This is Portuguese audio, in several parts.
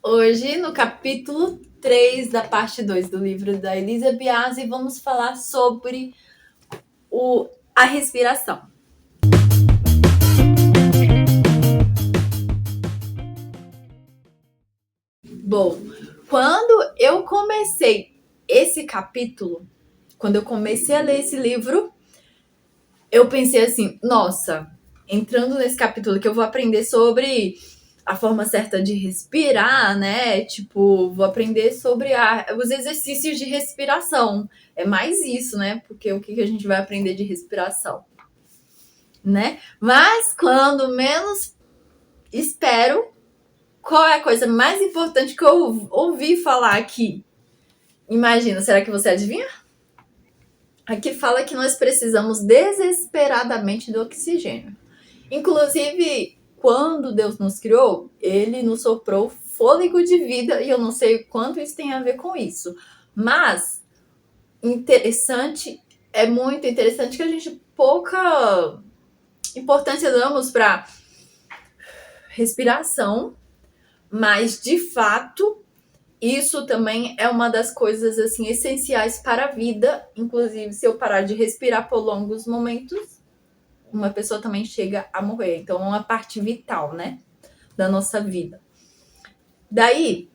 Hoje, no capítulo 3 da parte 2 do livro da Elisa Biasi, vamos falar sobre a respiração. Bom, quando eu comecei esse capítulo, quando eu comecei a ler esse livro, eu pensei assim, nossa, entrando nesse capítulo que eu vou aprender sobre a forma certa de respirar, né? Tipo, vou aprender sobre os exercícios de respiração. É mais isso, né? Porque o que a gente vai aprender de respiração, né? Mas quando menos espero, qual é a coisa mais importante que eu ouvi falar aqui? Imagina, será que você adivinha? Aqui fala que nós precisamos desesperadamente do oxigênio. Inclusive, quando Deus nos criou, Ele nos soprou fôlego de vida, e eu não sei quanto isso tem a ver com isso. Mas, é muito interessante que a gente pouca importância damos para respiração, mas, de fato, isso também é uma das coisas assim essenciais para a vida. Inclusive, se eu parar de respirar por longos momentos, uma pessoa também chega a morrer. Então, é uma parte vital, né, da nossa vida. Daí,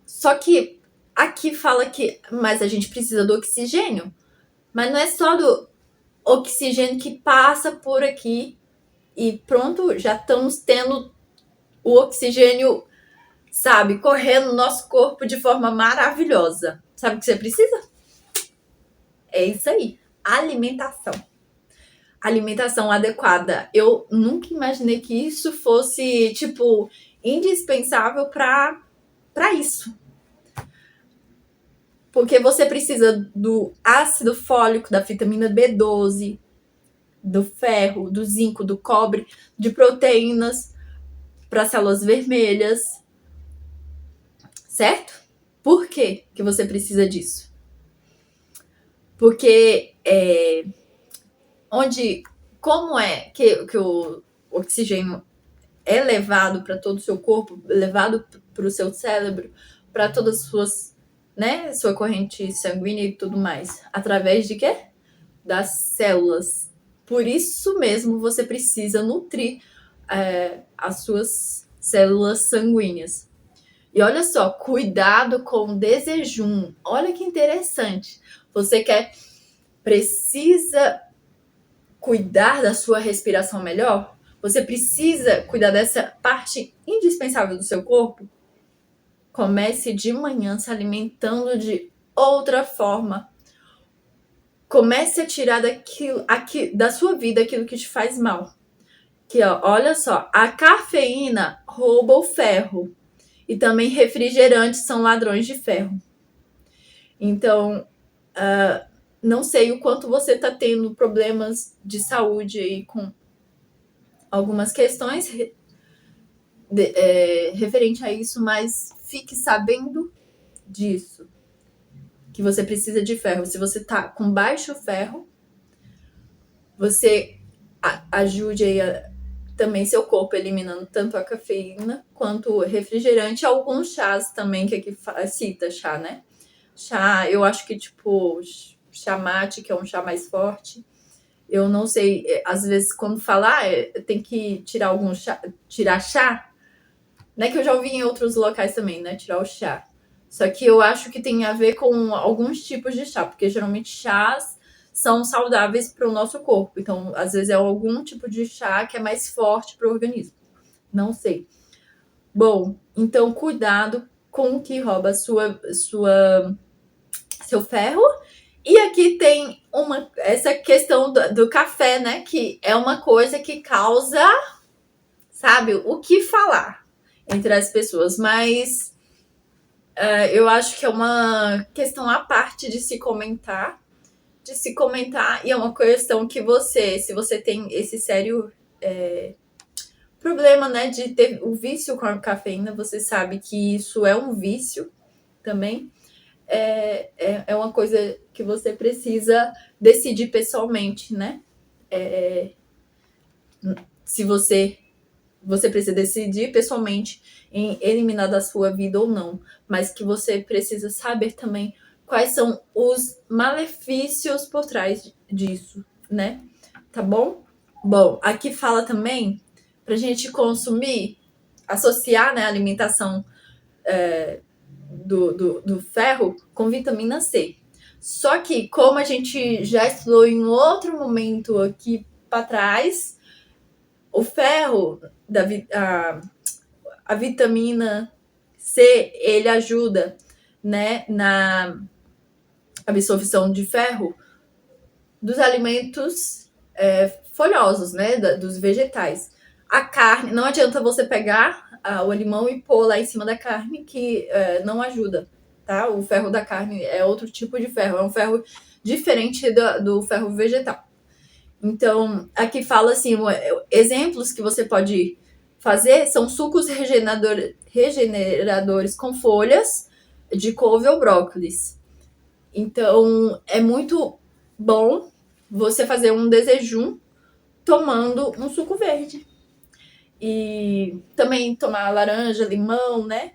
só que aqui fala que mas a gente precisa do oxigênio, mas não é só do oxigênio que passa por aqui e pronto, já estamos tendo o oxigênio, sabe, correndo no nosso corpo de forma maravilhosa. Sabe o que você precisa? É isso aí, alimentação. Alimentação adequada. Eu nunca imaginei que isso fosse, tipo, indispensável para isso. Porque você precisa do ácido fólico, da vitamina B12, do ferro, do zinco, do cobre, de proteínas para células vermelhas. Certo? Por que você precisa disso? Porque como é que o oxigênio é levado para todo o seu corpo, levado para o seu cérebro, para todas as suas, né, sua corrente sanguínea e tudo mais, através de quê? Das células. Por isso mesmo você precisa nutrir as suas células sanguíneas. E olha só, cuidado com o desjejum. Olha que interessante. Você precisa cuidar da sua respiração melhor? Você precisa cuidar dessa parte indispensável do seu corpo? Comece de manhã se alimentando de outra forma. Comece a tirar da sua vida aquilo que te faz mal. Que, ó, olha só, a cafeína rouba o ferro. E também refrigerantes são ladrões de ferro. Então, não sei o quanto você está tendo problemas de saúde aí com algumas questões referente a isso, mas fique sabendo disso, que você precisa de ferro. Se você está com baixo ferro, você ajude aí também seu corpo eliminando tanto a cafeína quanto o refrigerante. Alguns chás também, que aqui cita chá, né? Chá, eu acho que tipo chá mate, que é um chá mais forte. Eu não sei, às vezes quando falar, tem que tirar tirar chá, né? Que eu já ouvi em outros locais também, né? Tirar o chá. Só que eu acho que tem a ver com alguns tipos de chá, porque geralmente chás são saudáveis para o nosso corpo. Então, às vezes é algum tipo de chá que é mais forte para o organismo. Não sei. Bom, então cuidado com o que rouba seu ferro. E aqui tem essa questão do café, né? Que é uma coisa que causa, sabe, o que falar entre as pessoas. Mas eu acho que é uma questão à parte de se comentar. E é uma questão que se você tem esse sério problema, né, de ter o vício com a cafeína, você sabe que isso é um vício também. É uma coisa que você precisa decidir pessoalmente, né? Se você você precisa decidir pessoalmente em eliminar da sua vida ou não, mas que você precisa saber também quais são os malefícios por trás disso, né? Tá bom? Bom, aqui fala também pra gente consumir, associar, né, a alimentação do ferro com vitamina C. Só que, como a gente já estudou em outro momento aqui para trás, o ferro, a vitamina C, ele ajuda, né, na absorção de ferro dos alimentos folhosos, né, dos vegetais. A carne, não adianta você pegar o limão e pôr lá em cima da carne, que não ajuda, tá? O ferro da carne é outro tipo de ferro, é um ferro diferente do ferro vegetal. Então, aqui fala assim, exemplos que você pode fazer são sucos regeneradores com folhas de couve ou brócolis. Então, é muito bom você fazer um desjejum tomando um suco verde. E também tomar laranja, limão, né?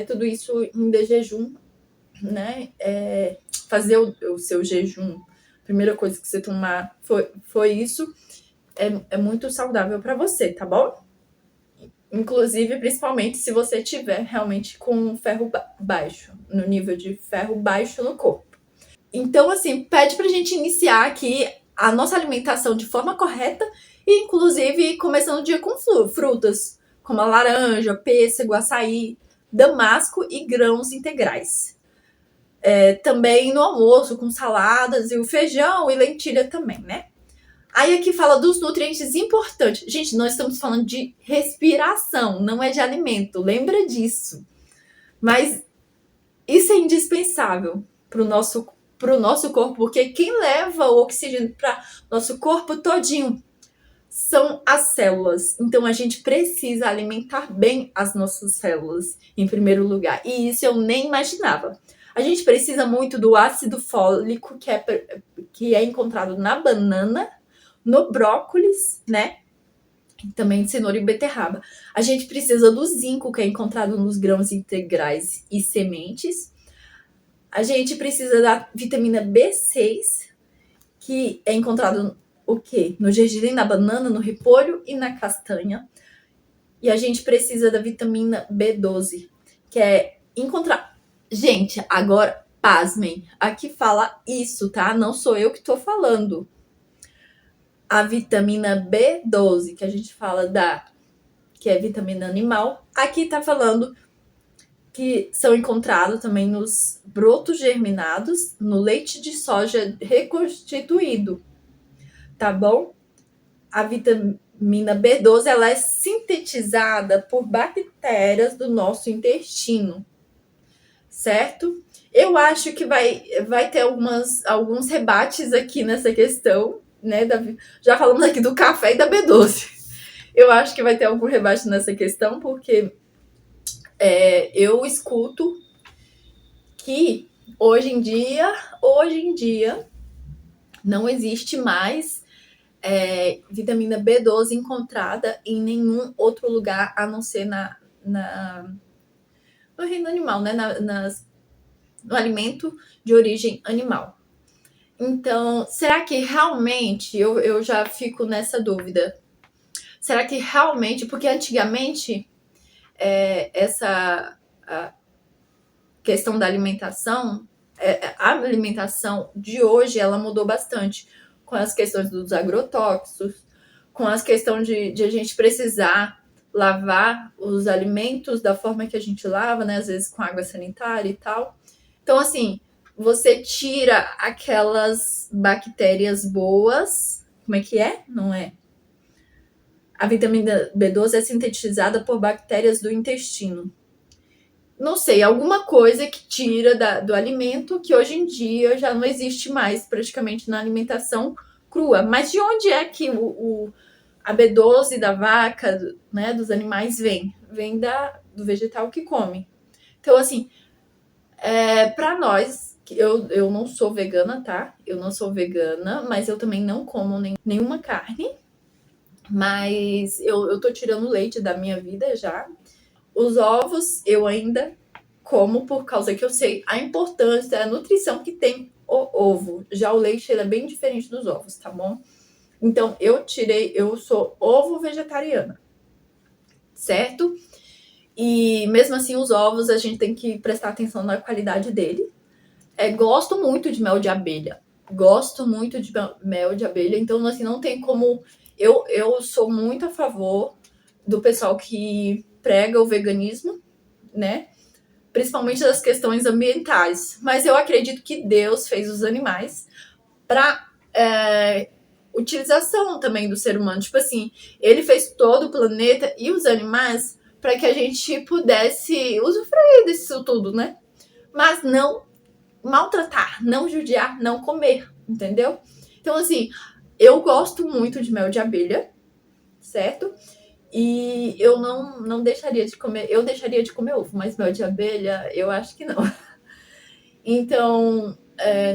Tudo isso em desjejum, né? Fazer o seu jejum. A primeira coisa que você tomar foi isso. É muito saudável para você, tá bom? Inclusive, principalmente se você tiver realmente com ferro baixo, no nível de ferro baixo no corpo. Então, assim, pede pra gente iniciar aqui a nossa alimentação de forma correta e, inclusive, começando o dia com frutas, como a laranja, pêssego, açaí, damasco e grãos integrais. Também no almoço, com saladas e o feijão e lentilha também, né? Aí aqui fala dos nutrientes importantes. Gente, nós estamos falando de respiração, não é de alimento. Lembra disso. Mas isso é indispensável para o nosso corpo, porque quem leva o oxigênio para nosso corpo todinho são as células. Então a gente precisa alimentar bem as nossas células em primeiro lugar. E isso eu nem imaginava. A gente precisa muito do ácido fólico que é encontrado na banana, no brócolis, né? Também de cenoura e beterraba. A gente precisa do zinco, que é encontrado nos grãos integrais e sementes. A gente precisa da vitamina B6, que é encontrado o quê? No gergelim, na banana, no repolho e na castanha. E a gente precisa da vitamina B12, que é encontrar... Gente, agora, pasmem, aqui fala isso, tá? Não sou eu que tô falando. A vitamina B12, que a gente fala que é vitamina animal, aqui tá falando que são encontrados também nos brotos germinados, no leite de soja reconstituído, tá bom? A vitamina B12, ela é sintetizada por bactérias do nosso intestino, certo? Eu acho que vai ter alguns rebates aqui nessa questão, né? Já falamos aqui do café e da B12. Eu acho que vai ter algum rebate nessa questão, porque eu escuto que hoje em dia não existe mais vitamina B12 encontrada em nenhum outro lugar a não ser no reino animal, né? No alimento de origem animal. Então, será que realmente, eu já fico nessa dúvida, será que realmente, porque antigamente essa questão da alimentação, a alimentação de hoje, ela mudou bastante com as questões dos agrotóxicos, com as questões de a gente precisar lavar os alimentos da forma que a gente lava, né? Às vezes com água sanitária e tal. Então, assim, você tira aquelas bactérias boas. Como é que é? Não é? A vitamina B12 é sintetizada por bactérias do intestino. Não sei, alguma coisa que tira do alimento que hoje em dia já não existe mais praticamente na alimentação crua. Mas de onde é que a B12 da vaca, né, dos animais vem? Vem do vegetal que come. Então, assim, para nós, eu não sou vegana, tá? Eu não sou vegana, mas eu também não como nenhuma carne. Mas eu tô tirando leite da minha vida já. Os ovos eu ainda como por causa que eu sei a importância, a nutrição que tem o ovo. Já o leite ele é bem diferente dos ovos, tá bom? Então eu sou ovo vegetariana, certo? E mesmo assim os ovos a gente tem que prestar atenção na qualidade dele. Gosto muito de mel de abelha. Gosto muito de mel de abelha, então assim não tem como. Eu sou muito a favor do pessoal que prega o veganismo, né? Principalmente das questões ambientais. Mas eu acredito que Deus fez os animais para utilização também do ser humano. Tipo assim, ele fez todo o planeta e os animais para que a gente pudesse usufruir disso tudo, né? Mas não maltratar, não judiar, não comer, entendeu? Então, assim, eu gosto muito de mel de abelha, certo? E eu não deixaria de comer, eu deixaria de comer ovo, mas mel de abelha, eu acho que não. Então,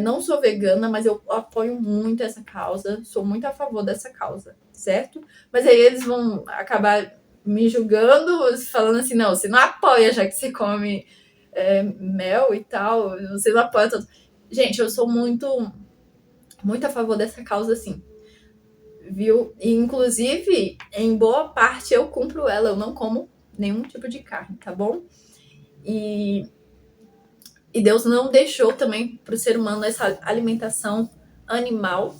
não sou vegana, mas eu apoio muito essa causa, sou muito a favor dessa causa, certo? Mas aí eles vão acabar me julgando, falando assim, não, você não apoia já que você come mel e tal, você não apoia tudo. Gente, eu sou muito a favor dessa causa, sim. Viu? E, inclusive, em boa parte eu cumpro ela, eu não como nenhum tipo de carne, tá bom? E Deus não deixou também para o ser humano essa alimentação animal,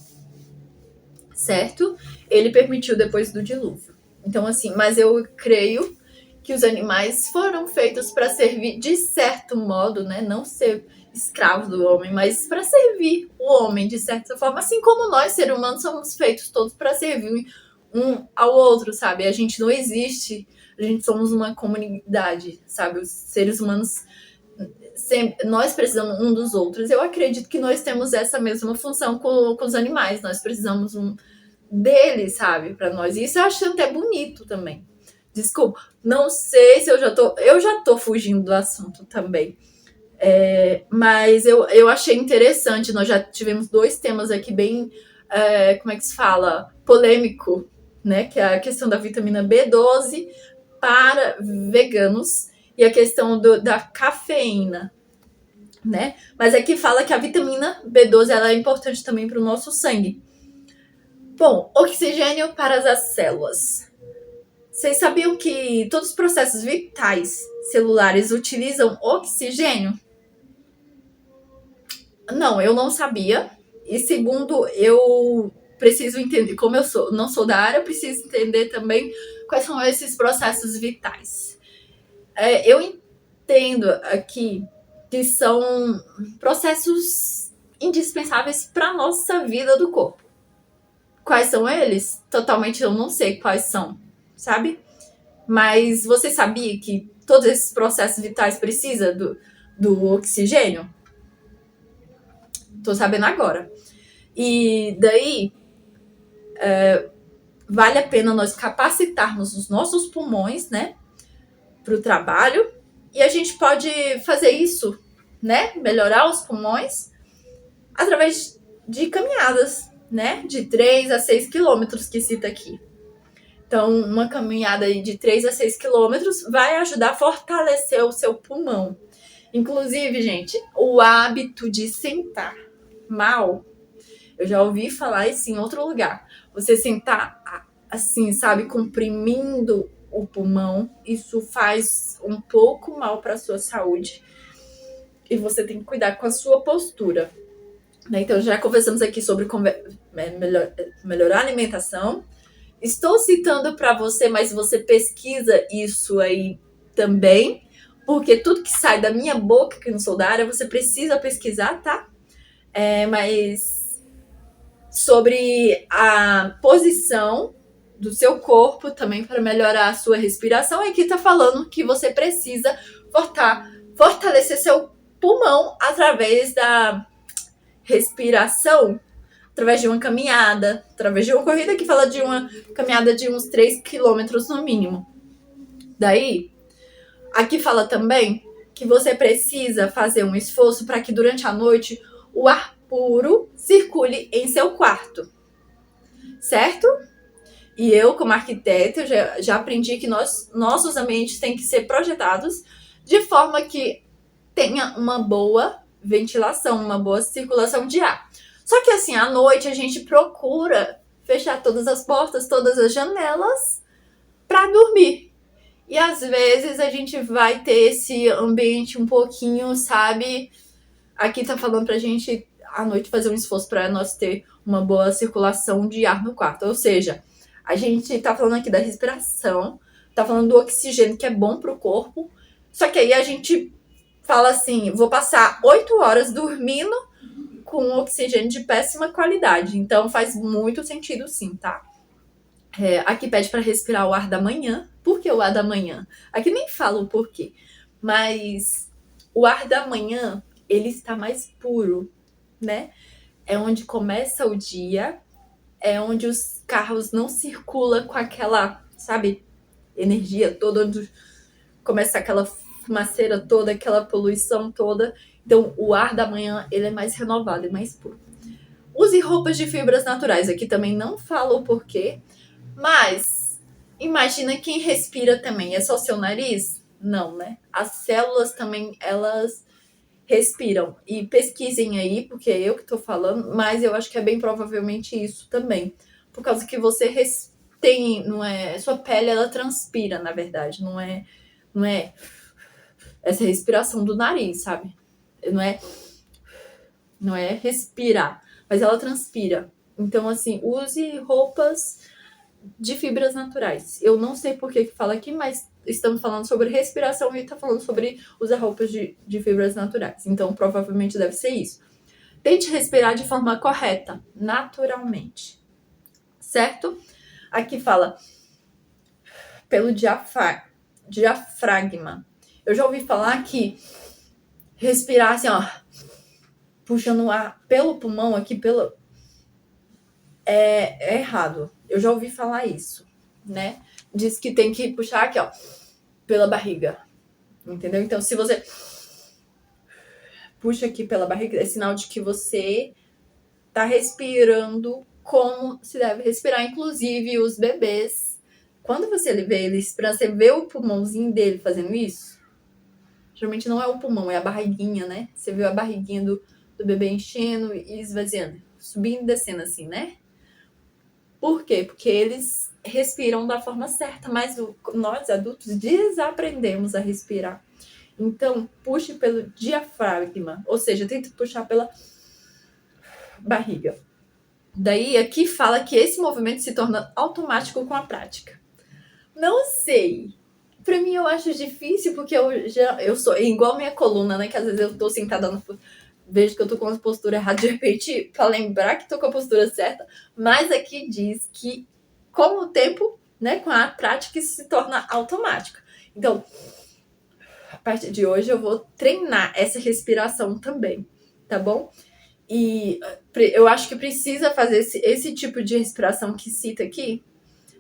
certo? Ele permitiu depois do dilúvio. Então, assim, mas eu creio que os animais foram feitos para servir, de certo modo, né? Não ser escravos do homem, mas para servir o homem de certa forma, assim como nós, seres humanos, somos feitos todos para servir um ao outro, sabe? A gente não existe, a gente somos uma comunidade, sabe? Os seres humanos, nós precisamos um dos outros. Eu acredito que nós temos essa mesma função com os animais, nós precisamos deles, sabe? Para nós. E isso eu acho até bonito também. Desculpa, não sei se eu já tô fugindo do assunto também. Mas eu achei interessante. Nós já tivemos 2 temas aqui bem, como é que se fala? Polêmico, né? Que é a questão da vitamina B12 para veganos e a questão da cafeína, né? Mas aqui fala que a vitamina B12 ela é importante também para o nosso sangue. Bom, oxigênio para as células. Vocês sabiam que todos os processos vitais celulares utilizam oxigênio? Não, eu não sabia. E segundo, eu preciso entender, como eu não sou da área, eu preciso entender também quais são esses processos vitais. Eu entendo aqui que são processos indispensáveis para a nossa vida do corpo. Quais são eles? Totalmente eu não sei quais são, sabe? Mas você sabia que todos esses processos vitais precisam do oxigênio? Tô sabendo agora. E daí, vale a pena nós capacitarmos os nossos pulmões, né? Para o trabalho. E a gente pode fazer isso, né? Melhorar os pulmões através de caminhadas, né? De 3 a 6 quilômetros que cita aqui. Então, uma caminhada de 3 a 6 quilômetros vai ajudar a fortalecer o seu pulmão. Inclusive, gente, o hábito de sentar mal, eu já ouvi falar isso em outro lugar. Você sentar assim, sabe, comprimindo o pulmão, isso faz um pouco mal para a sua saúde. E você tem que cuidar com a sua postura. Então, já conversamos aqui sobre melhorar a alimentação. Estou citando para você, mas você pesquisa isso aí também, porque tudo que sai da minha boca, que não sou da área, você precisa pesquisar, tá? Mas sobre a posição do seu corpo também para melhorar a sua respiração, aqui tá falando que você precisa fortalecer seu pulmão através da respiração, através de uma caminhada, através de uma corrida, que fala de uma caminhada de uns 3 quilômetros no mínimo. Daí, aqui fala também que você precisa fazer um esforço para que durante a noite o ar puro circule em seu quarto, certo? E eu, como arquiteta, eu já aprendi que nossos ambientes têm que ser projetados de forma que tenha uma boa ventilação, uma boa circulação de ar. Só que assim, à noite a gente procura fechar todas as portas, todas as janelas para dormir. E às vezes a gente vai ter esse ambiente um pouquinho, sabe? Aqui tá falando pra gente à noite fazer um esforço para nós ter uma boa circulação de ar no quarto. Ou seja, a gente tá falando aqui da respiração, tá falando do oxigênio que é bom pro corpo. Só que aí a gente fala assim, vou passar 8 horas dormindo com oxigênio de péssima qualidade. Então faz muito sentido sim, tá? Aqui pede para respirar o ar da manhã. Por que o ar da manhã? Aqui nem fala o porquê. Mas o ar da manhã, ele está mais puro, né? É onde começa o dia, é onde os carros não circulam com aquela, sabe, energia toda, onde começa aquela fumaceira toda, aquela poluição toda. Então, o ar da manhã, ele é mais renovado e mais puro. Use roupas de fibras naturais. Aqui também não fala o porquê, mas imagina quem respira também. É só seu nariz? Não, né? As células também, elas respiram. E pesquisem aí, porque é eu que tô falando, mas eu acho que é bem provavelmente isso também. Por causa que você tem, não é? Sua pele, ela transpira, na verdade. Não é essa respiração do nariz, sabe? Não é respirar, mas ela transpira. Então, assim, use roupas de fibras naturais. Eu não sei por que fala aqui, mas estamos falando sobre respiração e está falando sobre usar roupas de fibras naturais. Então, provavelmente deve ser isso. Tente respirar de forma correta, naturalmente. Certo? Aqui fala pelo diafragma. Eu já ouvi falar que respirar assim, ó, puxando o ar pelo pulmão aqui, é errado. Eu já ouvi falar isso, né? Diz que tem que puxar aqui, ó, pela barriga. Entendeu? Então, se você puxa aqui pela barriga, é sinal de que você tá respirando como se deve respirar. Inclusive, os bebês, quando você vê eles, pra você ver o pulmãozinho dele fazendo isso, geralmente não é o pulmão, é a barriguinha, né? Você viu a barriguinha do bebê enchendo e esvaziando, subindo e descendo assim, né? Por quê? Porque eles respiram da forma certa, mas nós adultos desaprendemos a respirar. Então, puxe pelo diafragma, ou seja, tente puxar pela barriga. Daí, aqui fala que esse movimento se torna automático com a prática. Não sei. Pra mim, eu acho difícil, porque eu sou igual minha coluna, né? Que às vezes eu tô sentada vejo que eu tô com uma postura errada, de repente, pra lembrar que tô com a postura certa. Mas aqui diz que, com o tempo, né, com a prática, isso se torna automático. Então, a partir de hoje, eu vou treinar essa respiração também, tá bom? E eu acho que precisa fazer esse tipo de respiração que cita aqui,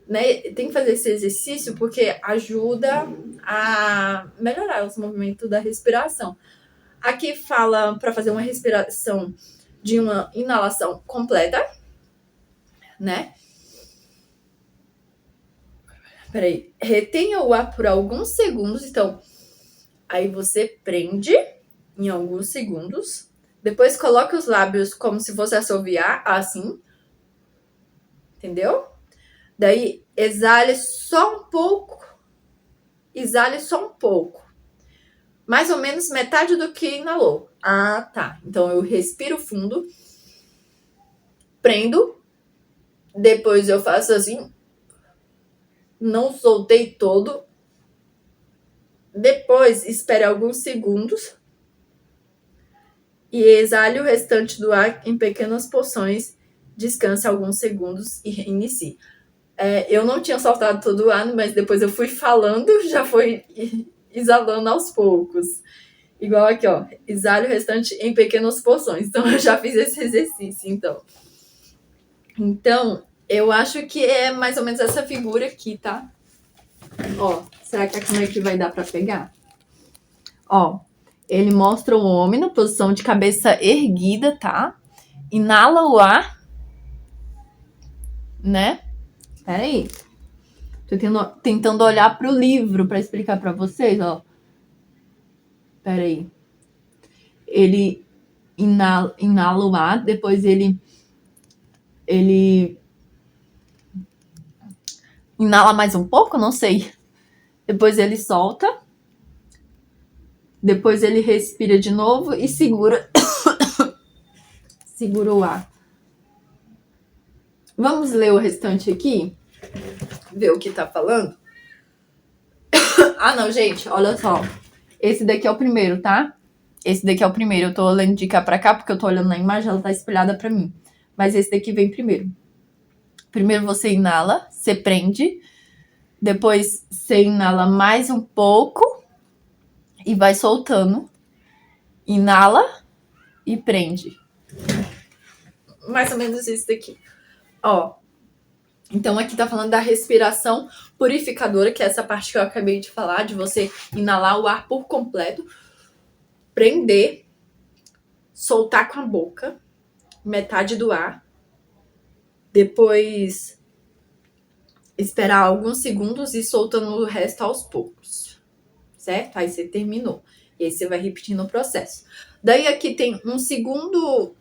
né? Tem que fazer esse exercício porque ajuda a melhorar os movimentos da respiração. Aqui fala para fazer uma respiração de uma inalação completa, né? Peraí. Retenha o ar por alguns segundos. Então, aí você prende em alguns segundos. Depois coloque os lábios como se fosse assoviar, assim. Entendeu? Daí, exale só um pouco. Exale só um pouco. Mais ou menos metade do que inalou. Ah, tá. Então, eu respiro fundo. Prendo. Depois eu faço assim. Não soltei todo. Depois, espere alguns segundos. E exale o restante do ar em pequenas porções. Descanse alguns segundos e reinicie. Eu não tinha soltado todo o ar, mas depois eu fui falando, já foi exalando aos poucos. Igual aqui, ó. Exale o restante em pequenas porções. Então, eu já fiz esse exercício, Então, eu acho que é mais ou menos essa figura aqui, tá? Ó, será que a câmera aqui vai dar pra pegar? Ó, ele mostra o homem na posição de cabeça erguida, tá? Inala o ar, né? Peraí. Tô tentando olhar pro livro pra explicar pra vocês, ó. Peraí. Ele inala o ar, depois ele inala mais um pouco, não sei. Depois ele solta. Depois ele respira de novo e segura o ar. Vamos ler o restante aqui? Ver o que tá falando? Ah, não, gente, olha só. Esse daqui é o primeiro, tá? Esse daqui é o primeiro. Eu tô olhando de cá pra cá porque eu tô olhando na imagem, ela tá espelhada pra mim. Mas esse daqui vem primeiro. Primeiro você inala, você prende. Depois você inala mais um pouco e vai soltando. Inala e prende. Mais ou menos isso daqui. Ó. Então aqui tá falando da respiração purificadora, que é essa parte que eu acabei de falar, de você inalar o ar por completo, prender, soltar com a boca, metade do ar, depois esperar alguns segundos e soltando o resto aos poucos, certo? Aí você terminou. E aí você vai repetindo o processo. Daí aqui tem um segundo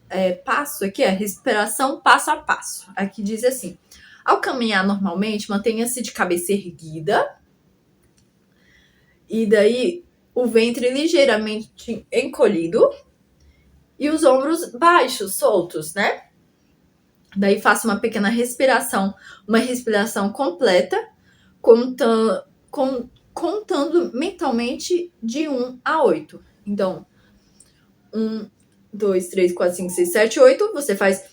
passo, aqui é respiração passo a passo. Aqui diz assim: ao caminhar normalmente, mantenha-se de cabeça erguida. E daí o ventre ligeiramente encolhido. E os ombros baixos, soltos, né? Daí faça uma pequena respiração. Uma respiração completa. Contando mentalmente de 1 a 8. Então, 1, 2, 3, 4, 5, 6, 7, 8. Você faz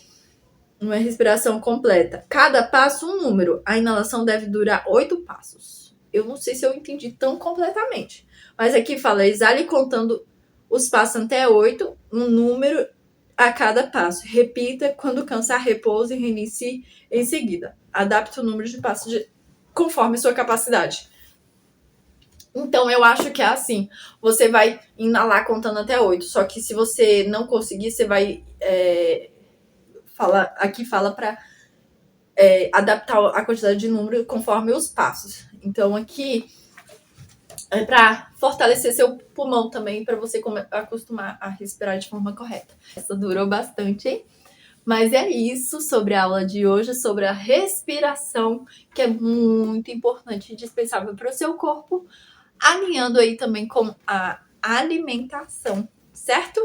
uma respiração completa. Cada passo um número. A inalação deve durar 8 passos. Eu não sei se eu entendi tão completamente. Mas aqui fala, exale contando os passos até 8, um número a cada passo. Repita, quando cansar, repouse e reinicie em seguida. Adapte o número de passos conforme sua capacidade. Então, eu acho que é assim. Você vai inalar contando até 8. Só que se você não conseguir, você vai... aqui fala para adaptar a quantidade de número conforme os passos. Então, aqui é para fortalecer seu pulmão também, para você acostumar a respirar de forma correta. Essa durou bastante, hein? Mas é isso sobre a aula de hoje, sobre a respiração, que é muito importante e indispensável para o seu corpo, alinhando aí também com a alimentação, certo?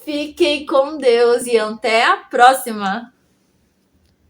Fiquem com Deus e até a próxima!